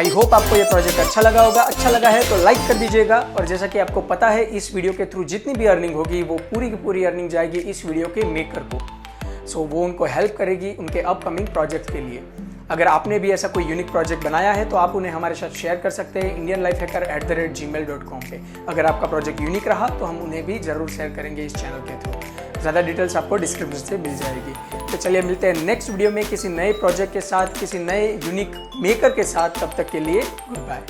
I hope आपको ये project अच्छा लगा होगा। अच्छा लगा है तो लाइक कर दीजिएगा। और जैसा कि आपको पता है, इस वीडियो के थ्रू जितनी भी अर्निंग होगी वो पूरी की पूरी अर्निंग जाएगी इस वीडियो के मेकर को। सो वो उनको हेल्प करेगी उनके अपकमिंग प्रोजेक्ट के लिए। अगर आपने भी ऐसा कोई यूनिक प्रोजेक्ट बनाया है तो आप उन्हें हमारे साथ शेयर कर सकते हैं indianlifehacker@gmail.com पे। अगर आपका प्रोजेक्ट यूनिक रहा तो हम उन्हें भी ज़रूर शेयर करेंगे इस चैनल के थ्रू। ज़्यादा डिटेल्स आपको डिस्क्रिप्शन से मिल जाएगी। तो चलिए मिलते हैं नेक्स्ट वीडियो में किसी नए प्रोजेक्ट के साथ, किसी नए यूनिक मेकर के साथ। तब तक के लिए गुड बाय।